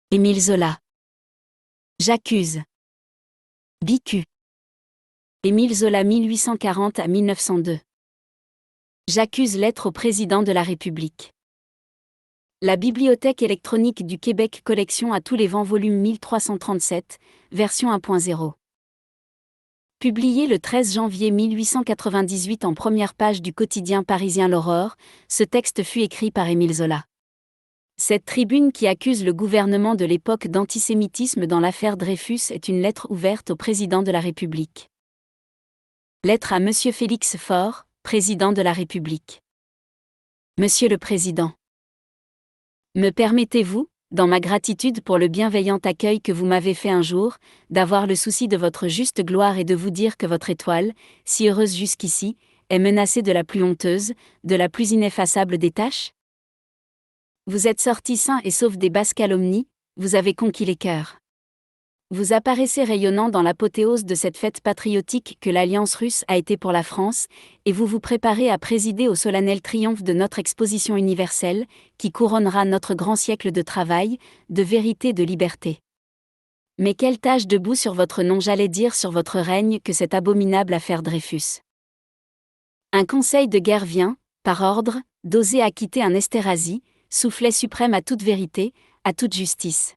Émile Zola. J'accuse. Bicu. Émile Zola 1840 à 1902. J'accuse lettre au président de la République. La Bibliothèque électronique du Québec collection à tous les vents volume 1337, version 1.0. Publié le 13 janvier 1898 en première page du quotidien parisien L'Aurore, ce texte fut écrit par Émile Zola. Cette tribune qui accuse le gouvernement de l'époque d'antisémitisme dans l'affaire Dreyfus est une lettre ouverte au président de la République. Lettre à Monsieur Félix Faure, président de la République. Monsieur le Président. Me permettez-vous, dans ma gratitude pour le bienveillant accueil que vous m'avez fait un jour, d'avoir le souci de votre juste gloire et de vous dire que votre étoile, si heureuse jusqu'ici, est menacée de la plus honteuse, de la plus ineffaçable des tâches ? Vous êtes sorti sain et sauf des basses calomnies, vous avez conquis les cœurs. Vous apparaissez rayonnant dans l'apothéose de cette fête patriotique que l'Alliance russe a été pour la France, et vous vous préparez à présider au solennel triomphe de notre exposition universelle, qui couronnera notre grand siècle de travail, de vérité, de liberté. Mais quelle tache de boue sur votre nom, j'allais dire sur votre règne, que cette abominable affaire Dreyfus. Un conseil de guerre vient, par ordre, d'oser acquitter un Esterhazy, soufflet suprême à toute vérité, à toute justice.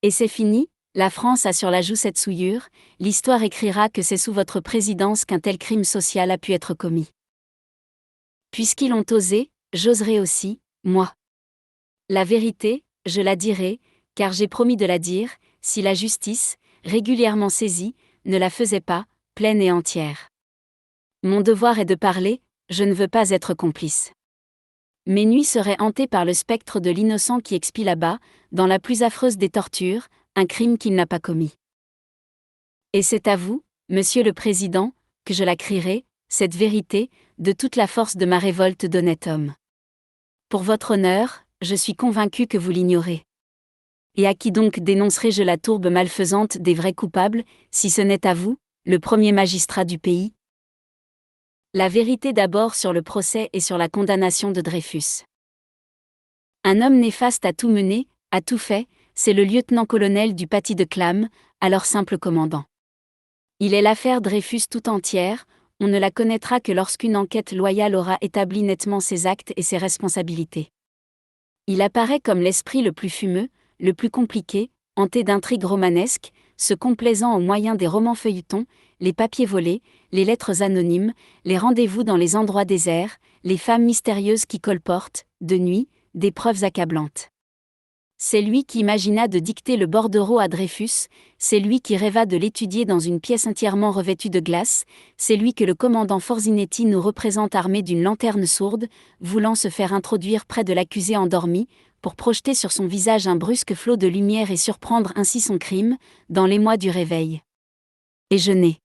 Et c'est fini, la France a sur la joue cette souillure, l'histoire écrira que c'est sous votre présidence qu'un tel crime social a pu être commis. Puisqu'ils l'ont osé, j'oserai aussi, moi. La vérité, je la dirai, car j'ai promis de la dire, si la justice, régulièrement saisie, ne la faisait pas, pleine et entière. Mon devoir est de parler, je ne veux pas être complice. Mes nuits seraient hantées par le spectre de l'innocent qui expie là-bas, dans la plus affreuse des tortures, un crime qu'il n'a pas commis. Et c'est à vous, Monsieur le Président, que je la crierai, cette vérité, de toute la force de ma révolte d'honnête homme. Pour votre honneur, je suis convaincu que vous l'ignorez. Et à qui donc dénoncerai-je la tourbe malfaisante des vrais coupables, si ce n'est à vous, le premier magistrat du pays ? La vérité d'abord sur le procès et sur la condamnation de Dreyfus. Un homme néfaste a tout mené, a tout fait, c'est le lieutenant-colonel du Paty de Clam, alors simple commandant. Il est l'affaire Dreyfus tout entière, on ne la connaîtra que lorsqu'une enquête loyale aura établi nettement ses actes et ses responsabilités. Il apparaît comme l'esprit le plus fumeux, le plus compliqué, hanté d'intrigues romanesques, se complaisant au moyen des romans feuilletons, les papiers volés, les lettres anonymes, les rendez-vous dans les endroits déserts, les femmes mystérieuses qui colportent, de nuit, des preuves accablantes. C'est lui qui imagina de dicter le bordereau à Dreyfus, c'est lui qui rêva de l'étudier dans une pièce entièrement revêtue de glace, c'est lui que le commandant Forzinetti nous représente armé d'une lanterne sourde, voulant se faire introduire près de l'accusé endormi, pour projeter sur son visage un brusque flot de lumière et surprendre ainsi son crime, dans l'émoi du réveil. Et je n'ai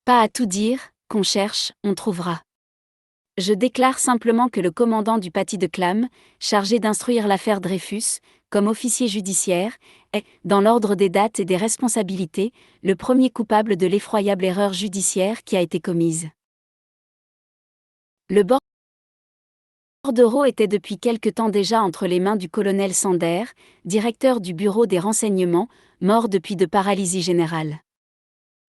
pas à tout dire, qu'on cherche, on trouvera. Je déclare simplement que le commandant du Paty de Clam, chargé d'instruire l'affaire Dreyfus, comme officier judiciaire, est, dans l'ordre des dates et des responsabilités, le premier coupable de l'effroyable erreur judiciaire qui a été commise. Le bordereau était depuis quelque temps déjà entre les mains du colonel Sander, directeur du bureau des renseignements, mort depuis de paralysie générale.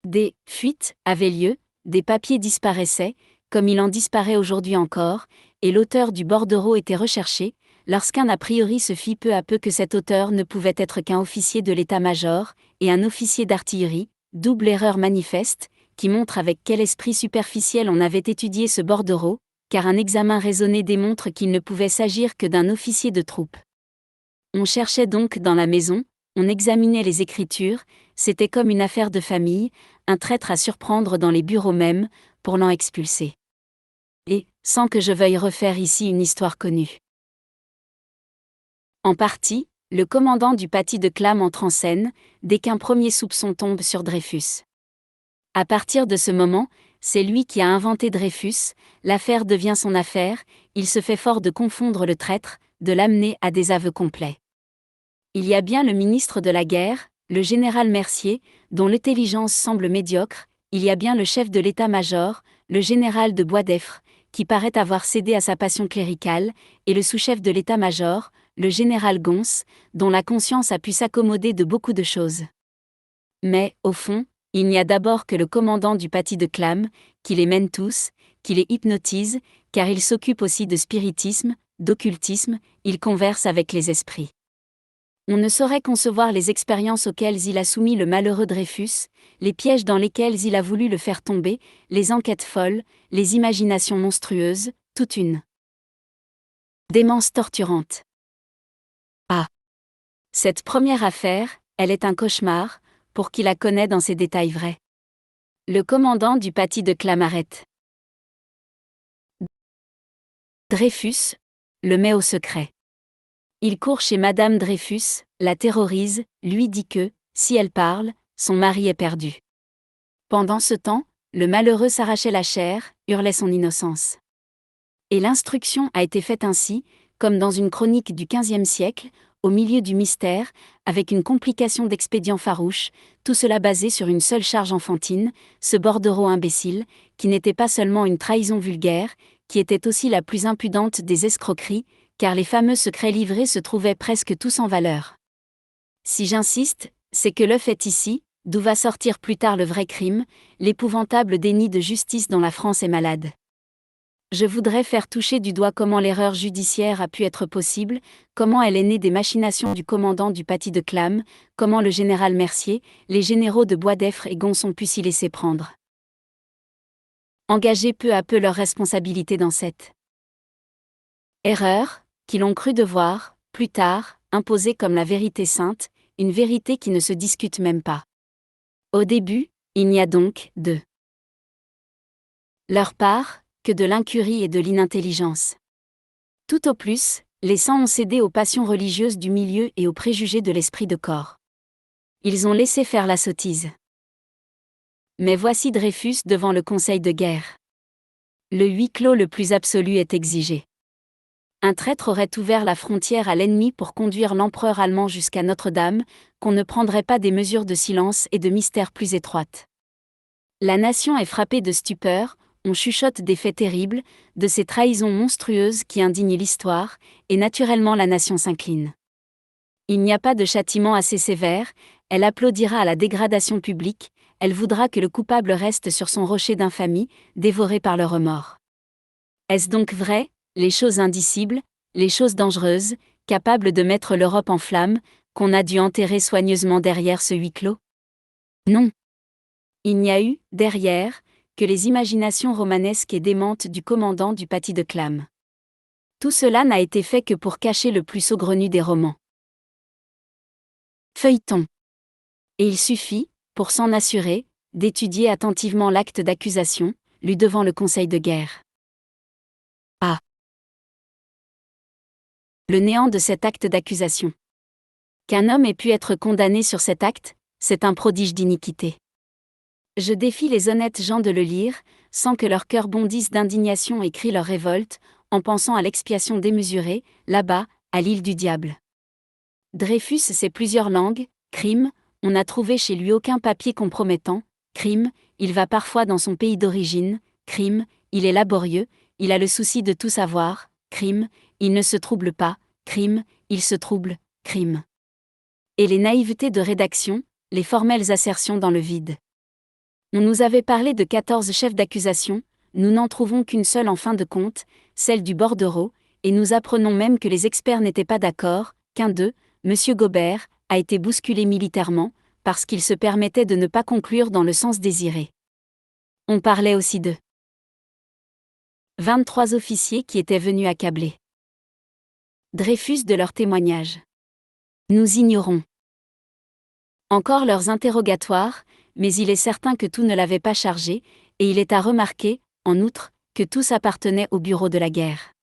Des fuites avaient lieu, des papiers disparaissaient, comme il en disparaît aujourd'hui encore, et l'auteur du bordereau était recherché, lorsqu'un a priori se fit peu à peu que cet auteur ne pouvait être qu'un officier de l'état-major, et un officier d'artillerie, double erreur manifeste, qui montre avec quel esprit superficiel on avait étudié ce bordereau, car un examen raisonné démontre qu'il ne pouvait s'agir que d'un officier de troupe. On cherchait donc dans la maison, on examinait les écritures, c'était comme une affaire de famille, un traître à surprendre dans les bureaux mêmes, pour l'en expulser. Et, sans que je veuille refaire ici une histoire connue. En partie, le commandant du Paty de Clam entre en scène, dès qu'un premier soupçon tombe sur Dreyfus. À partir de ce moment, c'est lui qui a inventé Dreyfus, l'affaire devient son affaire, il se fait fort de confondre le traître, de l'amener à des aveux complets. Il y a bien le ministre de la guerre, le général Mercier, dont l'intelligence semble médiocre, il y a bien le chef de l'état-major, le général de Boisdeffre, qui paraît avoir cédé à sa passion cléricale, et le sous-chef de l'état-major, le général Gons, dont la conscience a pu s'accommoder de beaucoup de choses. Mais, au fond, il n'y a d'abord que le commandant du paty de Clam, qui les mène tous, qui les hypnotise, car il s'occupe aussi de spiritisme, d'occultisme, il converse avec les esprits. On ne saurait concevoir les expériences auxquelles il a soumis le malheureux Dreyfus, les pièges dans lesquels il a voulu le faire tomber, les enquêtes folles, les imaginations monstrueuses, toute une démence torturante. Ah! Cette première affaire, elle est un cauchemar, pour qui la connaît dans ses détails vrais. Le commandant du paty de Clam arrête Dreyfus, le met au secret. Il court chez Madame Dreyfus, la terrorise, lui dit que, si elle parle, son mari est perdu. Pendant ce temps, le malheureux s'arrachait la chair, hurlait son innocence. Et l'instruction a été faite ainsi, comme dans une chronique du XVe siècle, au milieu du mystère, avec une complication d'expédients farouches, tout cela basé sur une seule charge enfantine, ce bordereau imbécile, qui n'était pas seulement une trahison vulgaire, qui était aussi la plus impudente des escroqueries, car les fameux secrets livrés se trouvaient presque tous en valeur. Si j'insiste, c'est que l'œuf est ici, d'où va sortir plus tard le vrai crime, l'épouvantable déni de justice dont la France est malade. Je voudrais faire toucher du doigt comment l'erreur judiciaire a pu être possible, comment elle est née des machinations du commandant du paty de Clam, comment le général Mercier, les généraux de Boisdeffre et Gons ont pu s'y laisser prendre. Engager peu à peu leurs responsabilités dans cette erreur, qu'ils ont cru devoir, plus tard, imposer comme la vérité sainte, une vérité qui ne se discute même pas. Au début, il n'y a donc, de leur part, que de l'incurie et de l'inintelligence. Tout au plus, les sangs ont cédé aux passions religieuses du milieu et aux préjugés de l'esprit de corps. Ils ont laissé faire la sottise. Mais voici Dreyfus devant le conseil de guerre. Le huis clos le plus absolu est exigé. Un traître aurait ouvert la frontière à l'ennemi pour conduire l'empereur allemand jusqu'à Notre-Dame, qu'on ne prendrait pas des mesures de silence et de mystère plus étroites. La nation est frappée de stupeur, on chuchote des faits terribles, de ces trahisons monstrueuses qui indignent l'histoire, et naturellement la nation s'incline. Il n'y a pas de châtiment assez sévère, elle applaudira à la dégradation publique, elle voudra que le coupable reste sur son rocher d'infamie, dévoré par le remords. Est-ce donc vrai, les choses indicibles, les choses dangereuses, capables de mettre l'Europe en flammes, qu'on a dû enterrer soigneusement derrière ce huis clos? Non. Il n'y a eu, derrière, que les imaginations romanesques et démentes du commandant du paty de Clam. Tout cela n'a été fait que pour cacher le plus saugrenu des romans. Feuilleton. Et il suffit, pour s'en assurer, d'étudier attentivement l'acte d'accusation, lu devant le conseil de guerre. Ah! Le néant de cet acte d'accusation. Qu'un homme ait pu être condamné sur cet acte, c'est un prodige d'iniquité. Je défie les honnêtes gens de le lire, sans que leur cœur bondisse d'indignation et crie leur révolte, en pensant à l'expiation démesurée, là-bas, à l'île du diable. Dreyfus sait plusieurs langues, crime, on n'a trouvé chez lui aucun papier compromettant, crime, il va parfois dans son pays d'origine, crime, il est laborieux, il a le souci de tout savoir, crime, il ne se trouble pas, crime, il se trouble, crime. Et les naïvetés de rédaction, les formelles assertions dans le vide. On nous avait parlé de 14 chefs d'accusation, nous n'en trouvons qu'une seule en fin de compte, celle du bordereau, et nous apprenons même que les experts n'étaient pas d'accord, qu'un d'eux, M. Gobert, a été bousculé militairement, parce qu'il se permettait de ne pas conclure dans le sens désiré. On parlait aussi de 23 officiers qui étaient venus accabler Dreyfus de leurs témoignages. Nous ignorons encore leurs interrogatoires, mais il est certain que tout ne l'avait pas chargé, et il est à remarquer, en outre, que tous appartenaient au bureau de la guerre.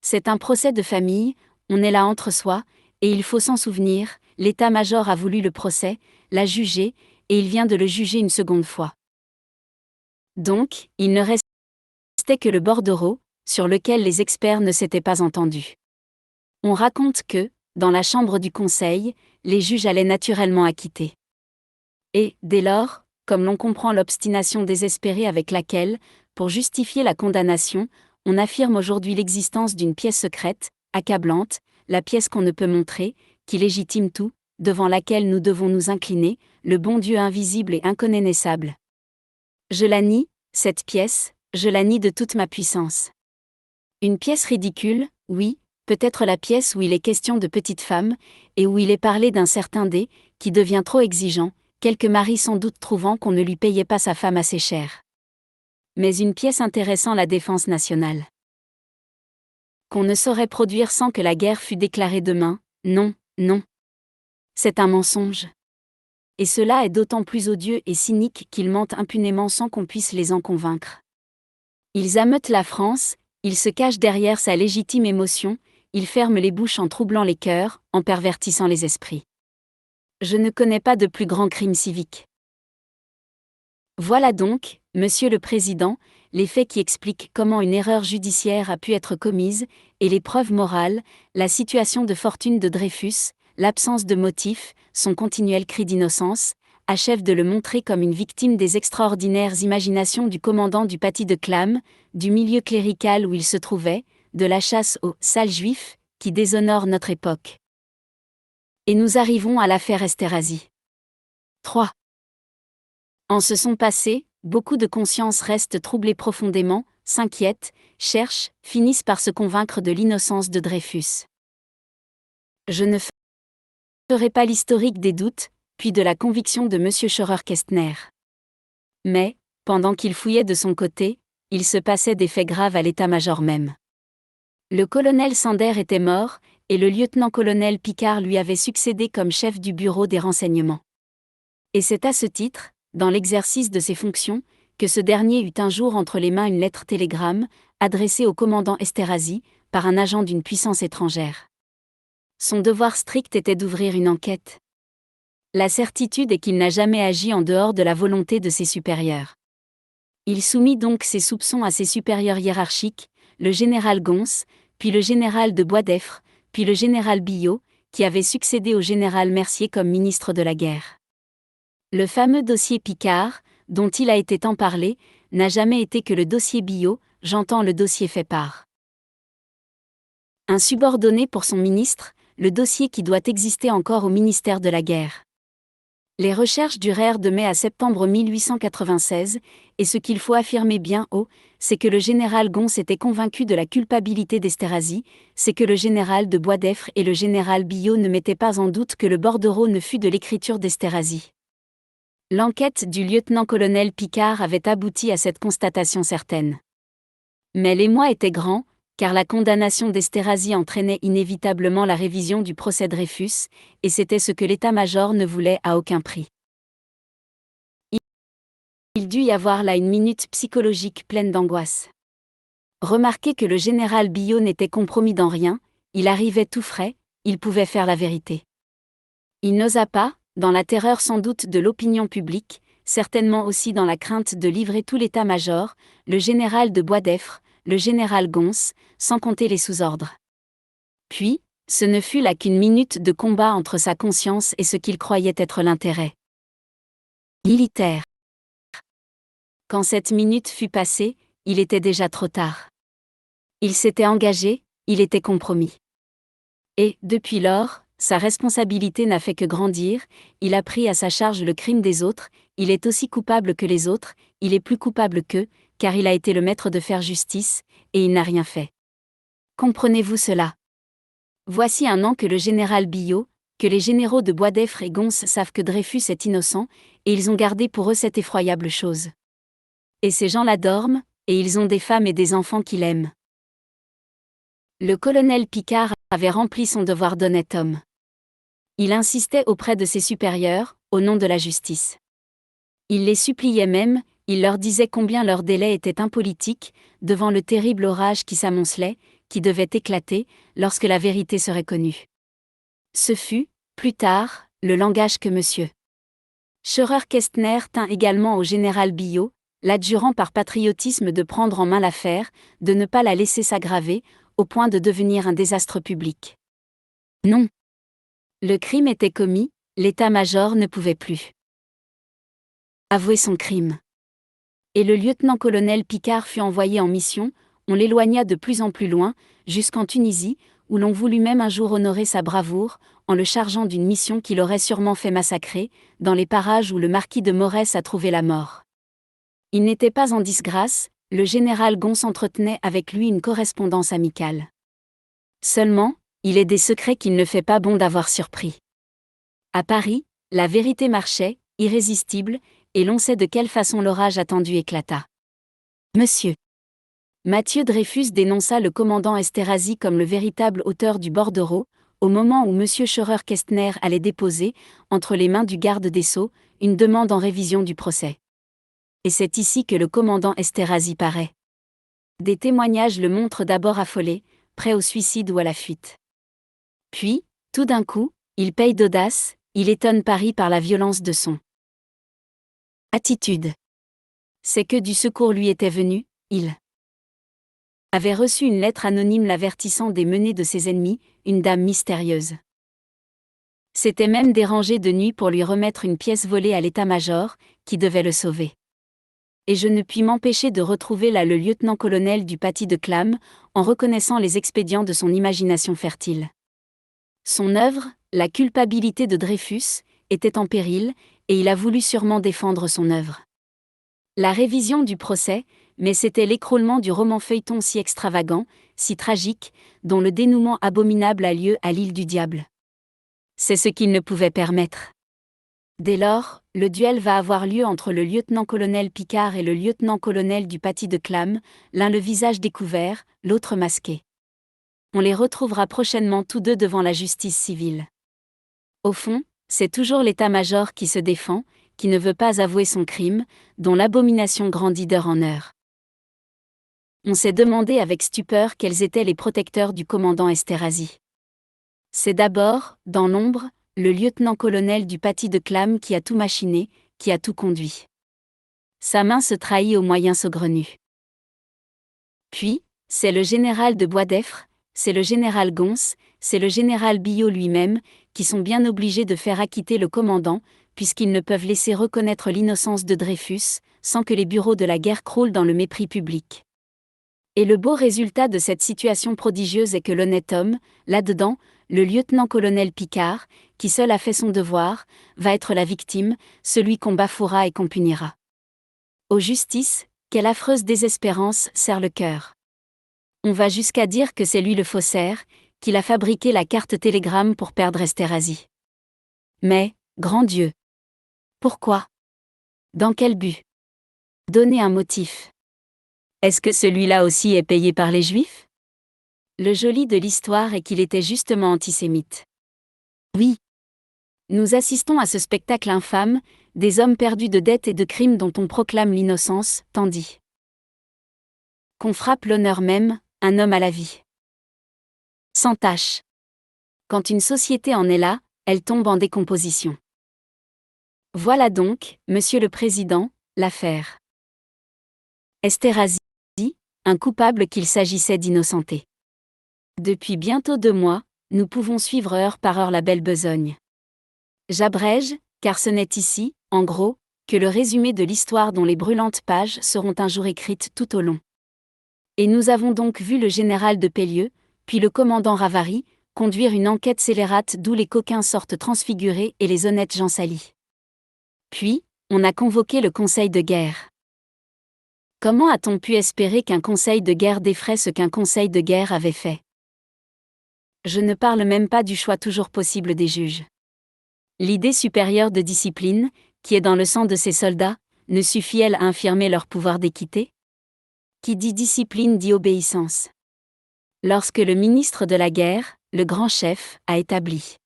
C'est un procès de famille, on est là entre soi, et il faut s'en souvenir, l'état-major a voulu le procès, l'a jugé, et il vient de le juger une seconde fois. Donc, il ne restait que le bordereau, sur lequel les experts ne s'étaient pas entendus. On raconte que, dans la chambre du conseil, les juges allaient naturellement acquitter. Et, dès lors, comme l'on comprend l'obstination désespérée avec laquelle, pour justifier la condamnation, on affirme aujourd'hui l'existence d'une pièce secrète, accablante, la pièce qu'on ne peut montrer, qui légitime tout, devant laquelle nous devons nous incliner, le bon Dieu invisible et inconnaissable. Je la nie, cette pièce, je la nie de toute ma puissance. Une pièce ridicule, oui, peut-être la pièce où il est question de petites femmes, et où il est parlé d'un certain D, qui devient trop exigeant, quelque mari sans doute trouvant qu'on ne lui payait pas sa femme assez cher. Mais une pièce intéressant la défense nationale. Qu'on ne saurait produire sans que la guerre fût déclarée demain, non, non. C'est un mensonge. Et cela est d'autant plus odieux et cynique qu'ils mentent impunément sans qu'on puisse les en convaincre. Ils ameutent la France, ils se cachent derrière sa légitime émotion, ils ferment les bouches en troublant les cœurs, en pervertissant les esprits. Je ne connais pas de plus grand crime civique. Voilà donc, Monsieur le Président, les faits qui expliquent comment une erreur judiciaire a pu être commise, et les preuves morales, la situation de fortune de Dreyfus, l'absence de motif, son continuel cri d'innocence, achèvent de le montrer comme une victime des extraordinaires imaginations du commandant du paty de Clam, du milieu clérical où il se trouvait, de la chasse aux « sales juifs » qui déshonorent notre époque. Et nous arrivons à l'affaire Esterhazy. 3. En se sont passés, beaucoup de consciences restent troublées profondément, s'inquiètent, cherchent, finissent par se convaincre de l'innocence de Dreyfus. Je ne ferai pas l'historique des doutes, puis de la conviction de M. Scheurer-Kestner. Mais, pendant qu'il fouillait de son côté, il se passait des faits graves à l'état-major même. Le colonel Sander était mort, et le lieutenant-colonel Picard lui avait succédé comme chef du bureau des renseignements. Et c'est à ce titre, dans l'exercice de ses fonctions, que ce dernier eut un jour entre les mains une lettre-télégramme, adressée au commandant Esterhazy, par un agent d'une puissance étrangère. Son devoir strict était d'ouvrir une enquête. La certitude est qu'il n'a jamais agi en dehors de la volonté de ses supérieurs. Il soumit donc ses soupçons à ses supérieurs hiérarchiques, le général Gons, puis le général de Boisdeffre, puis le général Billot, qui avait succédé au général Mercier comme ministre de la guerre. Le fameux dossier Picard, dont il a été tant parlé, n'a jamais été que le dossier Billot, j'entends le dossier fait par un subordonné pour son ministre, le dossier qui doit exister encore au ministère de la guerre. Les recherches durèrent de mai à septembre 1896, et ce qu'il faut affirmer bien haut, c'est que le général Gons était convaincu de la culpabilité d'Esterhazy, c'est que le général de Boisdeffre et le général Billot ne mettaient pas en doute que le bordereau ne fût de l'écriture d'Esterhazy. L'enquête du lieutenant-colonel Picard avait abouti à cette constatation certaine. Mais l'émoi était grand, car la condamnation d'Esterhazy entraînait inévitablement la révision du procès Dreyfus, et c'était ce que l'état-major ne voulait à aucun prix. Il dut y avoir là une minute psychologique pleine d'angoisse. Remarquez que le général Billot n'était compromis dans rien, il arrivait tout frais, il pouvait faire la vérité. Il n'osa pas, dans la terreur sans doute de l'opinion publique, certainement aussi dans la crainte de livrer tout l'état-major, le général de Boisdeffre, le général Gons, sans compter les sous-ordres. Puis, ce ne fut là qu'une minute de combat entre sa conscience et ce qu'il croyait être l'intérêt militaire. Quand cette minute fut passée, il était déjà trop tard. Il s'était engagé, il était compromis. Et, depuis lors, sa responsabilité n'a fait que grandir, il a pris à sa charge le crime des autres, il est aussi coupable que les autres, il est plus coupable qu'eux, car il a été le maître de faire justice, et il n'a rien fait. Comprenez-vous cela? Voici un an que le général Billot, que les généraux de Boisdeffre et Gons savent que Dreyfus est innocent, et ils ont gardé pour eux cette effroyable chose. Et ces gens-là dorment, et ils ont des femmes et des enfants qu'ils aiment. Le colonel Picard avait rempli son devoir d'honnête homme. Il insistait auprès de ses supérieurs, au nom de la justice. Il les suppliait même, il leur disait combien leur délai était impolitique, devant le terrible orage qui s'amoncelait, qui devait éclater, lorsque la vérité serait connue. Ce fut, plus tard, le langage que M. Scheurer-Kestner tint également au général Billot, l'adjurant par patriotisme de prendre en main l'affaire, de ne pas la laisser s'aggraver, au point de devenir un désastre public. Non. Le crime était commis, l'état-major ne pouvait plus avouer son crime. Et le lieutenant-colonel Picard fut envoyé en mission, on l'éloigna de plus en plus loin, jusqu'en Tunisie, où l'on voulut même un jour honorer sa bravoure, en le chargeant d'une mission qui l'aurait sûrement fait massacrer, dans les parages où le marquis de Morès a trouvé la mort. Il n'était pas en disgrâce, le général Gons entretenait avec lui une correspondance amicale. Seulement, il est des secrets qu'il ne fait pas bon d'avoir surpris. À Paris, la vérité marchait, irrésistible, et l'on sait de quelle façon l'orage attendu éclata. Monsieur Mathieu Dreyfus dénonça le commandant Esterhazy comme le véritable auteur du bordereau, au moment où M. Scheurer-Kestner allait déposer, entre les mains du garde des Sceaux, une demande en révision du procès. Et c'est ici que le commandant Esterhazy paraît. Des témoignages le montrent d'abord affolé, prêt au suicide ou à la fuite. Puis, tout d'un coup, il paye d'audace, il étonne Paris par la violence de son attitude. C'est que du secours lui était venu, il avait reçu une lettre anonyme l'avertissant des menées de ses ennemis, une dame mystérieuse. S'était même dérangé de nuit pour lui remettre une pièce volée à l'état-major, qui devait le sauver. Et je ne puis m'empêcher de retrouver là le lieutenant-colonel du paty de Clam, en reconnaissant les expédients de son imagination fertile. Son œuvre, la culpabilité de Dreyfus, était en péril, et il a voulu sûrement défendre son œuvre. La révision du procès, mais c'était l'écroulement du roman feuilleton si extravagant, si tragique, dont le dénouement abominable a lieu à l'île du diable. C'est ce qu'il ne pouvait permettre. Dès lors, le duel va avoir lieu entre le lieutenant-colonel Picard et le lieutenant-colonel du paty de Clam, l'un le visage découvert, l'autre masqué. On les retrouvera prochainement tous deux devant la justice civile. Au fond, c'est toujours l'état-major qui se défend, qui ne veut pas avouer son crime, dont l'abomination grandit d'heure en heure. On s'est demandé avec stupeur quels étaient les protecteurs du commandant Esterhazy. C'est d'abord, dans l'ombre, le lieutenant-colonel du paty de Clam qui a tout machiné, qui a tout conduit. Sa main se trahit aux moyens saugrenus. Puis, c'est le général de Boisdeffre, c'est le général Gons, c'est le général Billot lui-même, qui sont bien obligés de faire acquitter le commandant, puisqu'ils ne peuvent laisser reconnaître l'innocence de Dreyfus, sans que les bureaux de la guerre croulent dans le mépris public. Et le beau résultat de cette situation prodigieuse est que l'honnête homme, là-dedans, le lieutenant-colonel Picard, qui seul a fait son devoir, va être la victime, celui qu'on bafouera et qu'on punira. Ô justice, quelle affreuse désespérance serre le cœur. On va jusqu'à dire que c'est lui le faussaire, qu'il a fabriqué la carte télégramme pour perdre Esterhazy. Mais, grand Dieu! Pourquoi? Dans quel but? Donnez un motif. Est-ce que celui-là aussi est payé par les Juifs? Le joli de l'histoire est qu'il était justement antisémite. Oui. Nous assistons à ce spectacle infâme, des hommes perdus de dettes et de crimes dont on proclame l'innocence, tandis qu'on frappe l'honneur même, un homme à la vie sans tache. Quand une société en est là, elle tombe en décomposition. Voilà donc, Monsieur le Président, l'affaire Esterhazy, un coupable qu'il s'agissait d'innocenter. Depuis bientôt 2 mois, nous pouvons suivre heure par heure la belle besogne. J'abrège, car ce n'est ici, en gros, que le résumé de l'histoire dont les brûlantes pages seront un jour écrites tout au long. Et nous avons donc vu le général de Pellieux, puis le commandant Ravary, conduire une enquête scélérate d'où les coquins sortent transfigurés et les honnêtes gens salis. Puis, on a convoqué le conseil de guerre. Comment a-t-on pu espérer qu'un conseil de guerre défrait ce qu'un conseil de guerre avait fait? Je ne parle même pas du choix toujours possible des juges. L'idée supérieure de discipline, qui est dans le sang de ces soldats, ne suffit-elle à infirmer leur pouvoir d'équité? Qui dit discipline dit obéissance. Lorsque le ministre de la guerre, le grand chef, a établi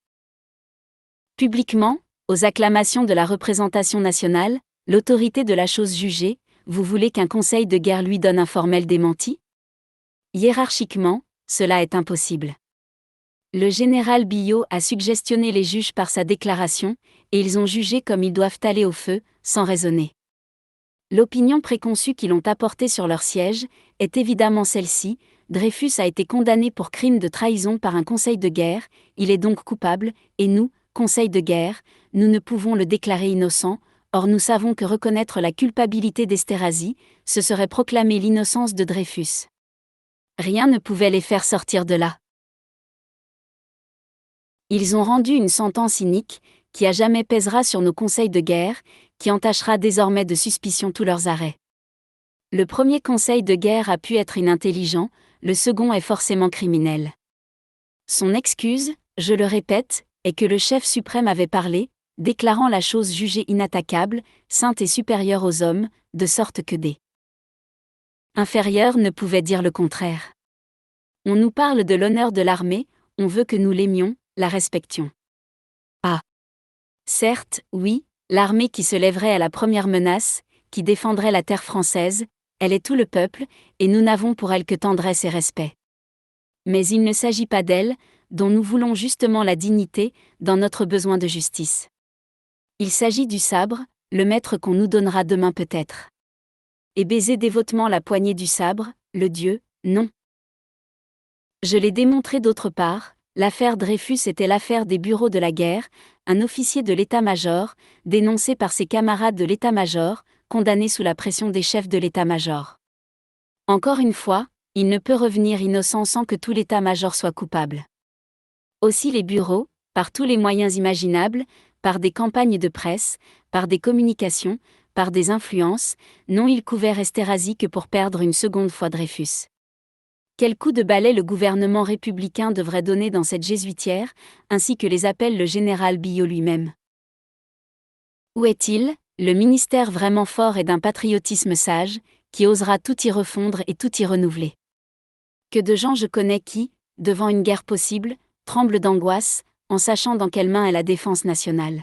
publiquement, aux acclamations de la représentation nationale, l'autorité de la chose jugée, vous voulez qu'un conseil de guerre lui donne un formel démenti? Hiérarchiquement, cela est impossible. Le général Billot a suggestionné les juges par sa déclaration, et ils ont jugé comme ils doivent aller au feu, sans raisonner. L'opinion préconçue qu'ils ont apportée sur leur siège est évidemment celle-ci: Dreyfus a été condamné pour crime de trahison par un conseil de guerre, il est donc coupable, et nous, conseil de guerre, nous ne pouvons le déclarer innocent. Or nous savons que reconnaître la culpabilité d'Esterhazy, ce serait proclamer l'innocence de Dreyfus. Rien ne pouvait les faire sortir de là. Ils ont rendu une sentence inique, qui à jamais pèsera sur nos conseils de guerre, qui entachera désormais de suspicion tous leurs arrêts. Le premier conseil de guerre a pu être inintelligent, le second est forcément criminel. Son excuse, je le répète, est que le chef suprême avait parlé, déclarant la chose jugée inattaquable, sainte et supérieure aux hommes, de sorte que des inférieurs ne pouvaient dire le contraire. On nous parle de l'honneur de l'armée, on veut que nous l'aimions, la respections. Ah! Certes, oui, l'armée qui se lèverait à la première menace, qui défendrait la terre française, elle est tout le peuple, et nous n'avons pour elle que tendresse et respect. Mais il ne s'agit pas d'elle, dont nous voulons justement la dignité, dans notre besoin de justice. Il s'agit du sabre, le maître qu'on nous donnera demain peut-être. Et baiser dévotement la poignée du sabre, le Dieu, non. Je l'ai démontré d'autre part, l'affaire Dreyfus était l'affaire des bureaux de la guerre, un officier de l'état-major, dénoncé par ses camarades de l'état-major, condamné sous la pression des chefs de l'état-major. Encore une fois, il ne peut revenir innocent sans que tout l'état-major soit coupable. Aussi les bureaux, par tous les moyens imaginables, par des campagnes de presse, par des communications, par des influences, n'ont-ils couvert Esterhazy que pour perdre une seconde fois Dreyfus. Quel coup de balai le gouvernement républicain devrait donner dans cette jésuitière, ainsi que les appelle le général Billot lui-même. Où est-il, le ministère vraiment fort et d'un patriotisme sage, qui osera tout y refondre et tout y renouveler? Que de gens je connais qui, devant une guerre possible, tremblent d'angoisse, en sachant dans quelles mains est la défense nationale.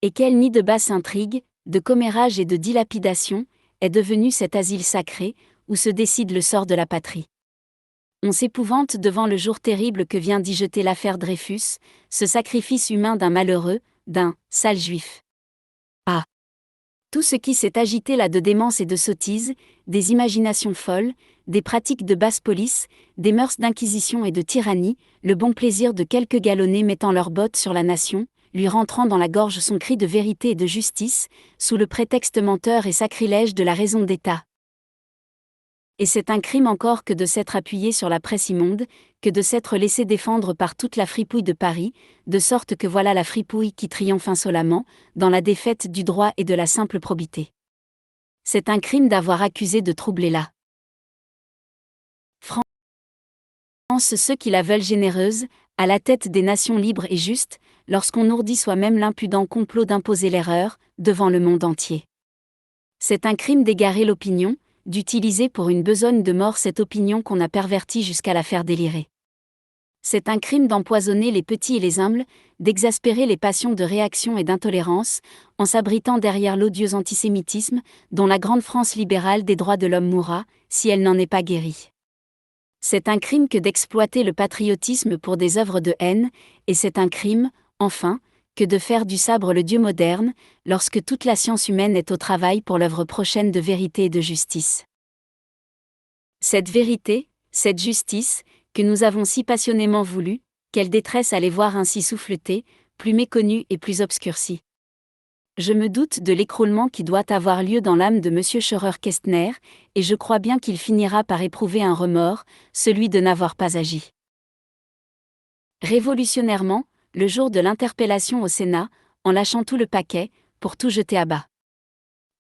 Et quel nid de basse intrigue, de commérage et de dilapidation, est devenu cet asile sacré, où se décide le sort de la patrie. On s'épouvante devant le jour terrible que vient d'y jeter l'affaire Dreyfus, ce sacrifice humain d'un malheureux, d'un sale juif. Ah! Tout ce qui s'est agité là de démence et de sottise, des imaginations folles, des pratiques de basse police, des mœurs d'inquisition et de tyrannie, le bon plaisir de quelques galonnés mettant leurs bottes sur la nation, lui rentrant dans la gorge son cri de vérité et de justice, sous le prétexte menteur et sacrilège de la raison d'État. Et c'est un crime encore que de s'être appuyé sur la presse immonde, que de s'être laissé défendre par toute la fripouille de Paris, de sorte que voilà la fripouille qui triomphe insolemment, dans la défaite du droit et de la simple probité. C'est un crime d'avoir accusé de troubler la France ceux qui la veulent généreuse, à la tête des nations libres et justes, lorsqu'on ourdit soi-même l'impudent complot d'imposer l'erreur, devant le monde entier. C'est un crime d'égarer l'opinion, d'utiliser pour une besogne de mort cette opinion qu'on a pervertie jusqu'à la faire délirer. C'est un crime d'empoisonner les petits et les humbles, d'exaspérer les passions de réaction et d'intolérance, en s'abritant derrière l'odieux antisémitisme, dont la grande France libérale des droits de l'homme mourra, si elle n'en est pas guérie. C'est un crime que d'exploiter le patriotisme pour des œuvres de haine, et c'est un crime, enfin, que de faire du sabre le Dieu moderne, lorsque toute la science humaine est au travail pour l'œuvre prochaine de vérité et de justice. Cette vérité, cette justice, que nous avons si passionnément voulu, quelle détresse à les voir ainsi souffleter, plus méconnus et plus obscurcis. Je me doute de l'écroulement qui doit avoir lieu dans l'âme de M. Scheurer-Kestner, et je crois bien qu'il finira par éprouver un remords, celui de n'avoir pas agi. Révolutionnairement, le jour de l'interpellation au Sénat, en lâchant tout le paquet, pour tout jeter à bas.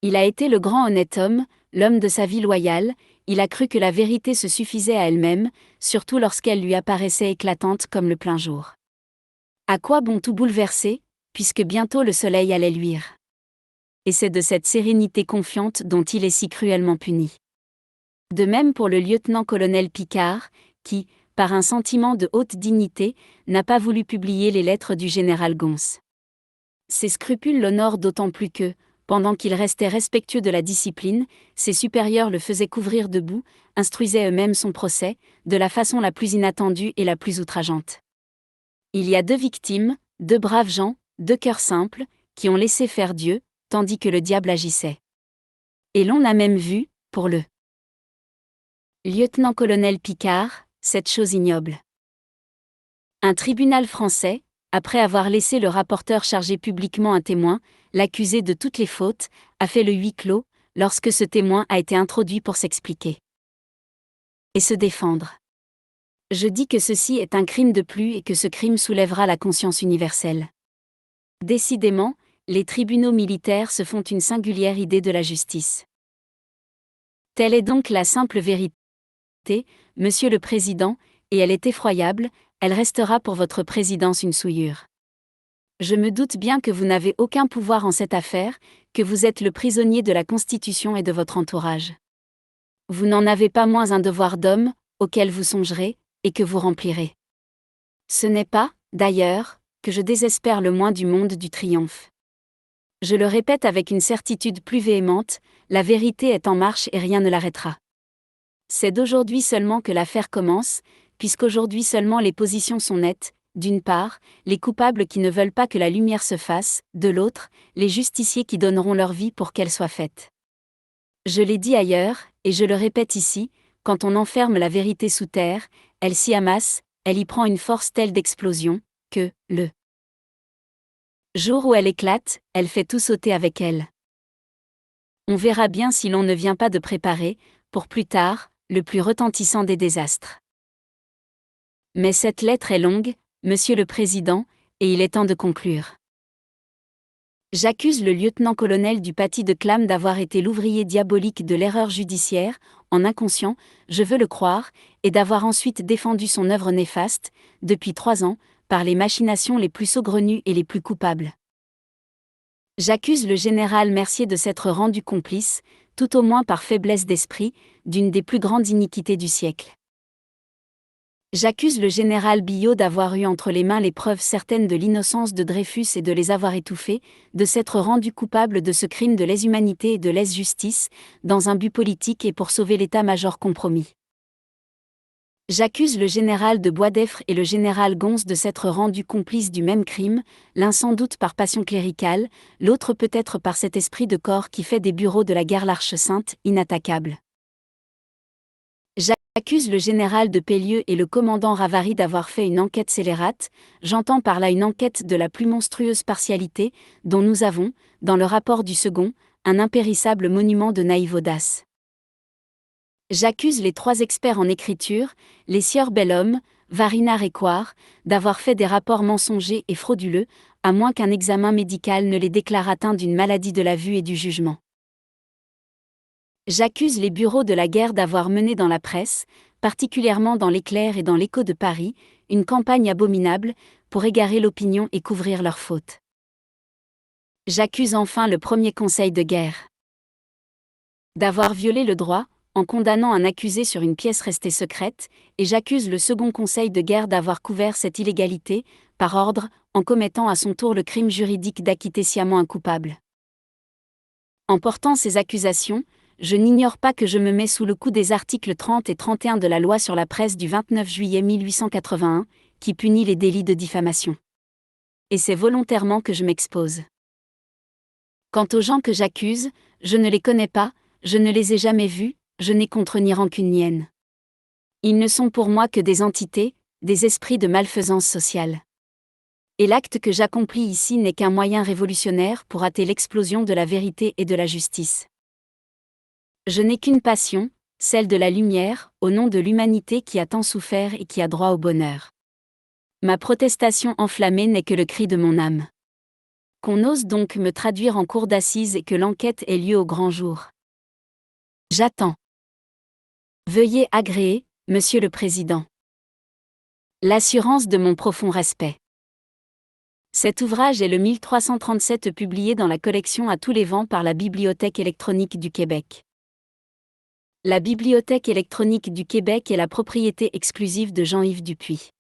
Il a été le grand honnête homme, l'homme de sa vie loyale, il a cru que la vérité se suffisait à elle-même, surtout lorsqu'elle lui apparaissait éclatante comme le plein jour. À quoi bon tout bouleverser, puisque bientôt le soleil allait luire. Et c'est de cette sérénité confiante dont il est si cruellement puni. De même pour le lieutenant-colonel Picard, qui, par un sentiment de haute dignité, n'a pas voulu publier les lettres du général Gons. Ses scrupules l'honorent d'autant plus que, pendant qu'il restait respectueux de la discipline, ses supérieurs le faisaient couvrir de boue, instruisaient eux-mêmes son procès, de la façon la plus inattendue et la plus outrageante. Il y a 2 victimes, 2 braves gens, 2 cœurs simples, qui ont laissé faire Dieu, tandis que le diable agissait. Et l'on a même vu, pour le lieutenant-colonel Picard, cette chose ignoble. Un tribunal français, après avoir laissé le rapporteur charger publiquement un témoin, l'accusé de toutes les fautes, a fait le huis clos, lorsque ce témoin a été introduit pour s'expliquer et se défendre. Je dis que ceci est un crime de plus et que ce crime soulèvera la conscience universelle. Décidément, les tribunaux militaires se font une singulière idée de la justice. Telle est donc la simple vérité, Monsieur le Président, et elle est effroyable, elle restera pour votre présidence une souillure. Je me doute bien que vous n'avez aucun pouvoir en cette affaire, que vous êtes le prisonnier de la Constitution et de votre entourage. Vous n'en avez pas moins un devoir d'homme, auquel vous songerez, et que vous remplirez. Ce n'est pas, d'ailleurs, que je désespère le moins du monde du triomphe. Je le répète avec une certitude plus véhémente, la vérité est en marche et rien ne l'arrêtera. C'est d'aujourd'hui seulement que l'affaire commence, puisqu'aujourd'hui seulement les positions sont nettes, d'une part, les coupables qui ne veulent pas que la lumière se fasse, de l'autre, les justiciers qui donneront leur vie pour qu'elle soit faite. Je l'ai dit ailleurs, et je le répète ici, quand on enferme la vérité sous terre, elle s'y amasse, elle y prend une force telle d'explosion, que, le jour où elle éclate, elle fait tout sauter avec elle. On verra bien si l'on ne vient pas de préparer, pour plus tard, le plus retentissant des désastres. Mais cette lettre est longue, Monsieur le Président, et il est temps de conclure. J'accuse le lieutenant-colonel du Paty de Clam d'avoir été l'ouvrier diabolique de l'erreur judiciaire, en inconscient, je veux le croire, et d'avoir ensuite défendu son œuvre néfaste, depuis 3 ans, par les machinations les plus saugrenues et les plus coupables. J'accuse le général Mercier de s'être rendu complice, tout au moins par faiblesse d'esprit, d'une des plus grandes iniquités du siècle. J'accuse le général Billot d'avoir eu entre les mains les preuves certaines de l'innocence de Dreyfus et de les avoir étouffées, de s'être rendu coupable de ce crime de lèse-humanité et de lèse-justice, dans un but politique et pour sauver l'état-major compromis. J'accuse le général de Boisdeffre et le général Gonse de s'être rendus complices du même crime, l'un sans doute par passion cléricale, l'autre peut-être par cet esprit de corps qui fait des bureaux de la guerre l'Arche Sainte, inattaquable. J'accuse le général de Pellieux et le commandant Ravary d'avoir fait une enquête scélérate, j'entends par là une enquête de la plus monstrueuse partialité, dont nous avons, dans le rapport du second, un impérissable monument de naïve audace. J'accuse les 3 experts en écriture, les sieurs Belhomme, Varinard et Coire, d'avoir fait des rapports mensongers et frauduleux, à moins qu'un examen médical ne les déclare atteints d'une maladie de la vue et du jugement. J'accuse les bureaux de la guerre d'avoir mené dans la presse, particulièrement dans l'Éclair et dans l'Écho de Paris, une campagne abominable, pour égarer l'opinion et couvrir leurs fautes. J'accuse enfin le premier conseil de guerre d'avoir violé le droit, en condamnant un accusé sur une pièce restée secrète, et j'accuse le second conseil de guerre d'avoir couvert cette illégalité, par ordre, en commettant à son tour le crime juridique d'acquitter sciemment un coupable. En portant ces accusations, je n'ignore pas que je me mets sous le coup des articles 30 et 31 de la loi sur la presse du 29 juillet 1881, qui punit les délits de diffamation. Et c'est volontairement que je m'expose. Quant aux gens que j'accuse, je ne les connais pas, je ne les ai jamais vus, je n'ai contre ni rancune ni haine. Ils ne sont pour moi que des entités, des esprits de malfaisance sociale. Et l'acte que j'accomplis ici n'est qu'un moyen révolutionnaire pour hâter l'explosion de la vérité et de la justice. Je n'ai qu'une passion, celle de la lumière, au nom de l'humanité qui a tant souffert et qui a droit au bonheur. Ma protestation enflammée n'est que le cri de mon âme. Qu'on ose donc me traduire en cour d'assises et que l'enquête ait lieu au grand jour. J'attends. Veuillez agréer, Monsieur le Président. L'assurance de mon profond respect. Cet ouvrage est le 1337 publié dans la collection À tous les vents par la Bibliothèque électronique du Québec. La Bibliothèque électronique du Québec est la propriété exclusive de Jean-Yves Dupuis.